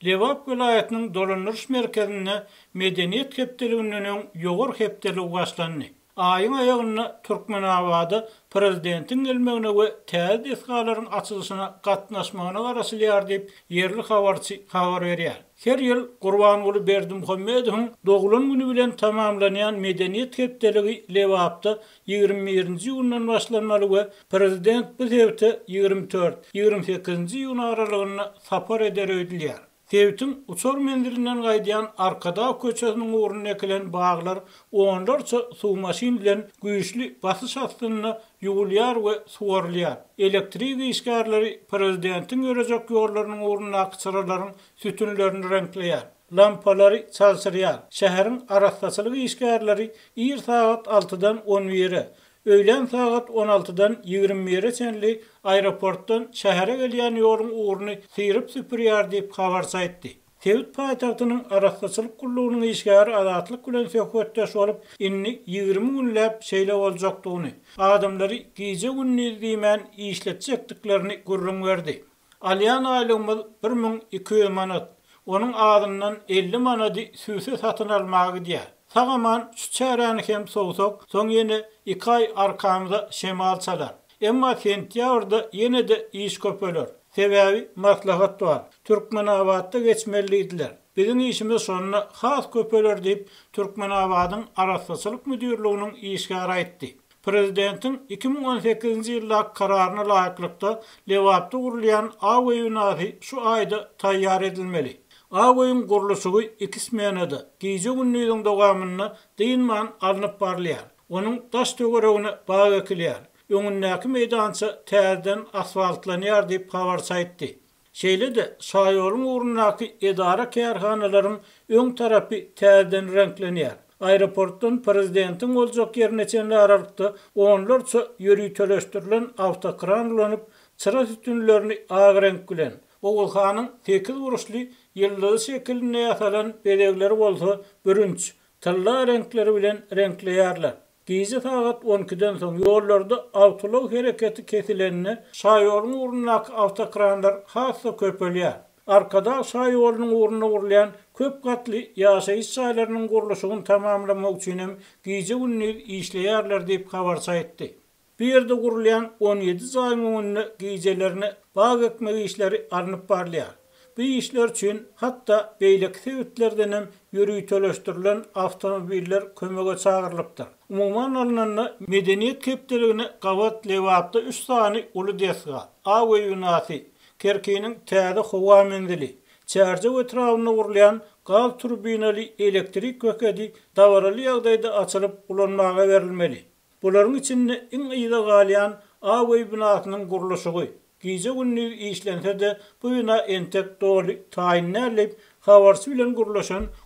Lewap vilayetinin dolanırış merkezine medeniyet hepdeliğinin yoğur hepdeliği başlandı. Ayın ayağına Türkmenabada prezidentin gelmegine ve täze esgalaryň açylyşyna gatnaşmagyna garaşylýar diýip yerli habarçy habar berýär. Her ýyl Gurbanguli Berdimuhammedowyň dogulun güni bilen tamamlanýan medeniýet hepdeligi Lewapda 21-nji ýyldan başlanmaly we prezident bu sebäpde 24-28-nji ýyl aralygyna sapar eder öýdülýär. Tevtin uçor mendilinden gaydiyan arkada köçesinin uğruna ekilen bağlar onlarca su maşin bilen güýçli basış astyna ýugulyar we suwarylar. Elektrik işgärleri prezidentin görejek ýollarynyň uğruna akçyraryň sütünlerini renkleýär. Lampalary çalsyrýar. Şäheriň araççylyk işgärleri ir saat 6-dan 11-e, öýlen saat 16-dan 20-e çenli aeroportdan şähere gelýän ýoluň uğruny syryp süpürýär diýip habar saýtdy. Tewit paýtagtynyň araççylyk gullugynyň işgäri adatlyk bilen söhbetdeş bolup, inni 20 günläp şeýle boljakdygyny, adamlary gize günni diýmän işletjekdiklerini gurrun berdi. Alyan aýlygymyz 1200 manat, onuň adyndan 50 manady süýse satyn almagy diýär. Sagaman şu çäräni hem soňsok, soň ýene 2 ay arkamyza şemal çalar. Emma sentýabrda ýene de iş köpeler. Sebäbi maslahat bar. Türkmenabadda geçmelidiler. Bizim işimiz sonuna has köpeler diýip Türkmenabadyň araççylyk müdürliginiň işgäri aýtdy. Prezidentin 2018-nji ýylda kararyna laýyklykda Lewapda gurulýan awa ünasy şu aýda taýýar edilmeli. Awaýyň gurulşy 2 smenada gize günniň dowamyna diýilmän alınıp barlýar. Onuň daş töweregine baga ekilýär. Öňündäki meýdança täzeden asfaltlanýar diýip habar saýtdy. Şeýle de şaýolyň uğrunaky edara kärhanalaryň öň tarapy täzeden renklenýär. Aeroportdan prezidentin boljak ýerine çenli aralykda onlarça ýöri töleşdirilen awtokran ulanyp çıra sütünlerini agy renk bilen. Oğulhanyň 8 buruşly ýyldyzy şekiline ýasalan bedegleri bolsa bürünç, tylla renkleri bilen renkleýärler. Gize saat 12-den soň ýollarda awtolog hereketi kesilenine şaýolyň uğrunaky awtokranlar hassa köpelýär. Arkada şaýolynyň uğruna gurulýan köp gatly ýaşaýyş şaýlarynyň gurulşygyny tamamlamak üçin hem gize günni işleýärler diýip habar saýtdy. Bir ýerde gurulýan 17 zaýmyny gizelerini bag ekmegi işleri alınıp barlýar. Bu işler üçin hatta beýleki sebäplerden hem ýöri töleşdirilen awtomobiller kömege çağırlypdyr. Umuman alynanda medeniýet hepdeligine gawat Lewapda 3 sany uly desga, awa ünasy, Kerkiniň täze howa mendili, çärje etrawyna gurulýan gaz turbinaly elektrik kökedi dawaraly ýagdaýda açylyp ulanmaga berilmeli. Bularyň içinde iň ýyda galýan awa binasynyň gurulşy gize günni işlense de bu bina entek doli taýinlärlip habarçy bilen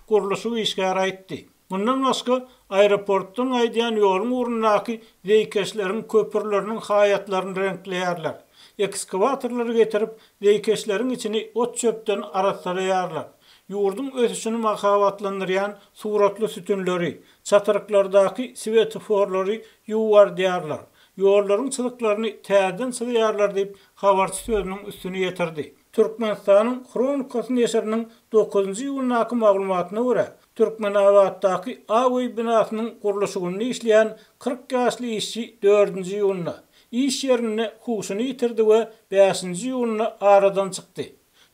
gurulşy işgäri aýtdy. Bundan başga aeroportdan aýdýan ýoluň uğrunaky weýkeşleriň köpürleriniň haýatlaryny renkleýärler. Ekskavatorlary getirip weýkeşleriň içini ot çöpden araçlarýarlar. Ýurdun ösüşini makavatlandyrýan suratly sütünleri, çatyryklardaky svetoforlary ýuwar diýarlar. Ýollaryň çylyklaryny täzeden çylyarlar diýip habarçy sözüniň üstüne ýetirdi. Türkmenistanyň Kronikasy eseriniň 9-njy ýylynaky maglumatyna görä, Türkmenabaddaky awa binasynyň gurulşygyny işleýän 40 ýaşly işçi 4-nji ýylyna iş ýerine huşuny ýitirdi we 5-nji ýylyna aradan çykdy.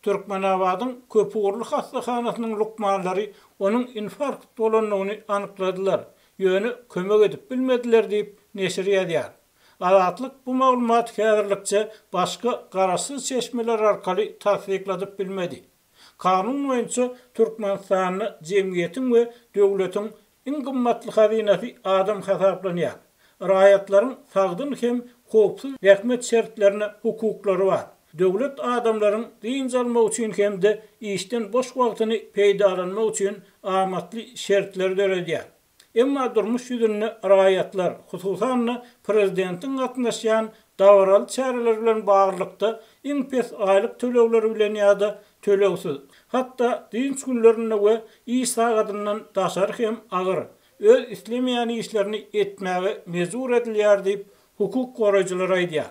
Türkmenabadyň köpügürlü hastahanasynyň lukmanlary onuň infarkt bolanyny anykladylar. Ýöne kömek edip bilmediler diýip neşir ýazýar. Adatlyk bu maglumat häzirlikçe başga garaşsyz çeşmeler arkaly tasdikladyp bilmedi. Kanun boýunça Türkmenistanyň jemgyýetiň we döwletiň iň gymmatly hazinasy adam hesaplanýar. Raýatlaryň sagdyn hem howpsuz rahmet şertlerine hukuklary bar. Döwlet adamlaryň diň almak üçin hem de işden boş wagtyny peýdalanmak üçin amatly şertler döredýär. Emma durmuş ýüzünde raýatlar, hususan prezidentin gatnaşýan dawral çäreler bilen baglykda iň pes aýlyk tölegleri bilen ýa-da tölegsiz, hatda dinç günlerinde we iş sagatyndan daşar hem agyr, öz islemeýän işlerini etmäge mezur edilýär diýip hukuk goraýjylary aýdýar.